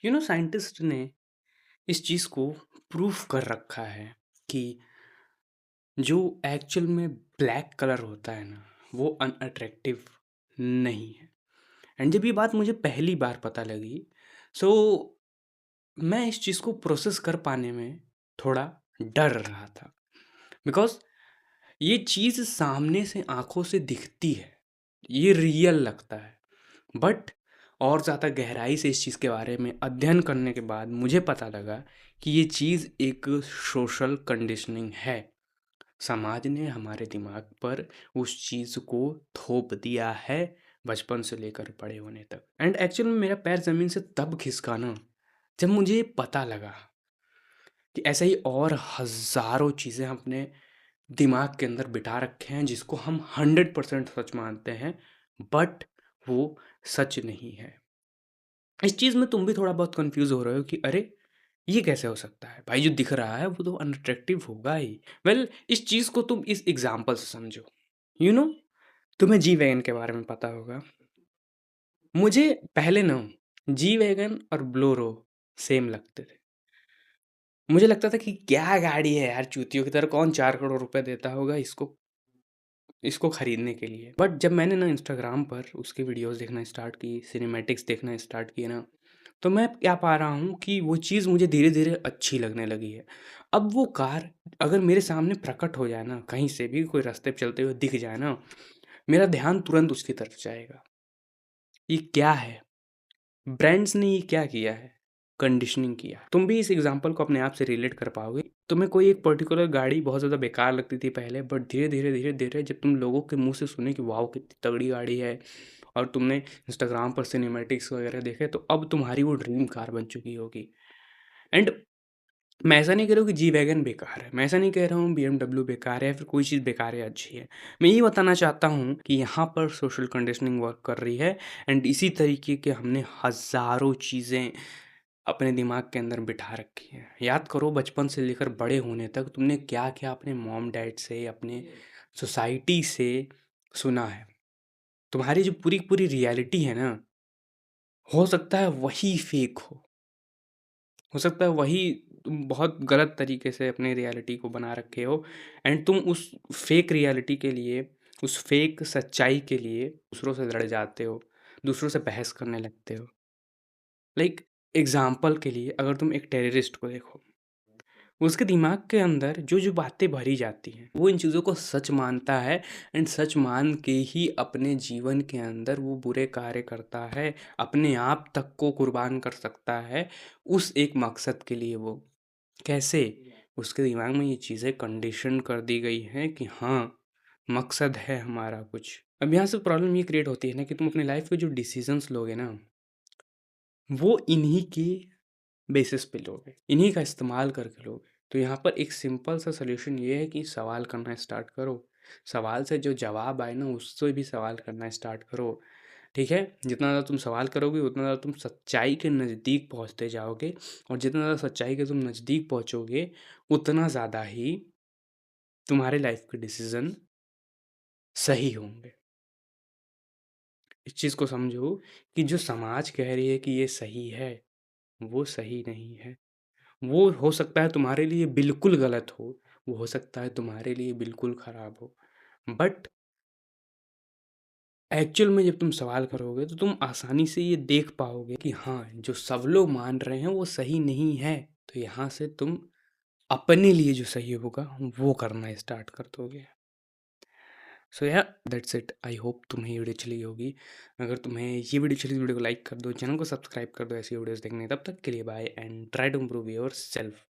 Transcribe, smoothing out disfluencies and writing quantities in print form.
Scientist ने इस चीज़ को प्रूफ कर रखा है कि जो एक्चुअल में ब्लैक कलर होता है ना, वो अनअट्रैक्टिव नहीं है। एंड जब ये बात मुझे पहली बार पता लगी, सो मैं इस चीज़ को प्रोसेस कर पाने में थोड़ा डर रहा था। बिकॉज़ ये चीज़ सामने से आँखों से दिखती है, ये रियल लगता है। बट और ज़्यादा गहराई से इस चीज़ के बारे में अध्ययन करने के बाद मुझे पता लगा कि ये चीज़ एक सोशल कंडीशनिंग है। समाज ने हमारे दिमाग पर उस चीज़ को थोप दिया है बचपन से लेकर बड़े होने तक। एंड एक्चुअल में मेरा पैर ज़मीन से तब खिसका ना, जब मुझे ये पता लगा कि ऐसे ही और हज़ारों चीज़ें हम अपने दिमाग के अंदर बिठा रखे हैं जिसको हम 100% सच मानते हैं, बट वो सच नहीं है। इस चीज़ में तुम भी थोड़ा बहुत कंफ्यूज हो रहे हो कि अरे ये कैसे हो सकता है भाई, जो दिख रहा है वो तो अनअट्रैक्टिव होगा ही। वेल, इस चीज़ को तुम इस एग्जाम्पल से समझो। यू नो तुम्हें जी वैगन के बारे में पता होगा। मुझे पहले ना जी वैगन और ब्लोरो सेम लगते थे। मुझे लगता था कि क्या गाड़ी है यार, चूतियों की तरह कौन 4 करोड़ रुपए देता होगा इसको इसको खरीदने के लिए। बट जब मैंने ना इंस्टाग्राम पर उसकी वीडियोस देखना स्टार्ट की, सिनेमैटिक्स देखना स्टार्ट किए ना, तो मैं क्या पा रहा हूँ कि वो चीज़ मुझे धीरे धीरे अच्छी लगने लगी है। अब वो कार अगर मेरे सामने प्रकट हो जाए ना, कहीं से भी कोई रास्ते पे चलते हुए दिख जाए ना, मेरा ध्यान तुरंत उसकी तरफ जाएगा। ये क्या है? ब्रांड्स ने ये क्या किया है? कंडीशनिंग किया। तुम भी इस एग्जांपल को अपने आप से रिलेट कर पाओगे। तुम्हें कोई एक पर्टिकुलर गाड़ी बहुत ज़्यादा बेकार लगती थी पहले, बट धीरे धीरे जब तुम लोगों के मुंह से सुने कि वाओ कितनी तगड़ी गाड़ी है, और तुमने इंस्टाग्राम पर सिनेमैटिक्स वगैरह देखे, तो अब तुम्हारी वो ड्रीम कार बन चुकी होगी। एंड मैं ऐसा नहीं कह रहा हूँ कि जी वैगन बेकार है, मैं ऐसा नहीं कह रहा हूँ BMW बेकार है या फिर कोई चीज़ बेकार है अच्छी है। मैं ये बताना चाहता हूँ कि यहाँ पर सोशल कंडीशनिंग वर्क कर रही है। एंड इसी तरीके के हमने हज़ारों चीज़ें अपने दिमाग के अंदर बिठा रखी हैं। याद करो, बचपन से लेकर बड़े होने तक तुमने क्या क्या अपने मॉम डैड से, अपने सोसाइटी से सुना है। तुम्हारी जो पूरी पूरी रियलिटी है ना, हो सकता है वही फेक हो सकता है वही तुम बहुत गलत तरीके से अपने रियलिटी को बना रखे हो। एंड तुम उस फेक रियलिटी के लिए, उस फेक सच्चाई के लिए दूसरों से लड़ जाते हो, दूसरों से बहस करने लगते हो। लाइक एग्जाम्पल के लिए, अगर तुम एक टेररिस्ट को देखो, उसके दिमाग के अंदर जो जो बातें भरी जाती हैं, वो इन चीज़ों को सच मानता है। एंड सच मान के ही अपने जीवन के अंदर वो बुरे कार्य करता है, अपने आप तक को कुर्बान कर सकता है उस एक मकसद के लिए। वो कैसे? उसके दिमाग में ये चीज़ें कंडीशन कर दी गई हैं कि हाँ, मकसद है हमारा कुछ। अब यहाँ से प्रॉब्लम ये क्रिएट होती है ना कि तुम अपनी लाइफ के जो डिसीजंस लोगे ना, वो इन्हीं के बेसिस पे लोगे, इन्हीं का इस्तेमाल करके लोगे। तो यहाँ पर एक सिंपल सा सॉल्यूशन ये है कि सवाल करना स्टार्ट करो। सवाल से जो जवाब आए ना, उससे भी सवाल करना स्टार्ट करो। ठीक है? जितना ज़्यादा तुम सवाल करोगे, उतना ज़्यादा तुम सच्चाई के नज़दीक पहुँचते जाओगे, और जितना ज़्यादा सच्चाई के तुम नज़दीक पहुँचोगे, उतना ज़्यादा ही तुम्हारे लाइफ के डिसीज़न सही होंगे। इस चीज़ को समझो कि जो समाज कह रही है कि ये सही है, वो सही नहीं है। वो हो सकता है तुम्हारे लिए बिल्कुल गलत हो, वो हो सकता है तुम्हारे लिए बिल्कुल खराब हो। बट एक्चुअल में जब तुम सवाल करोगे तो तुम आसानी से ये देख पाओगे कि हाँ, जो सब लोग मान रहे हैं वो सही नहीं है। तो यहाँ से तुम अपने लिए जो सही होगा वो करना स्टार्ट कर दोगे। सो या दैट्स इट। आई होप तुम्हें ये वीडियो चली होगी। अगर तुम्हें ये वीडियो चली तो वीडियो को लाइक कर दो, चैनल को सब्सक्राइब कर दो ऐसी वीडियोस देखने। तब तक के लिए bye, and try to improve your self.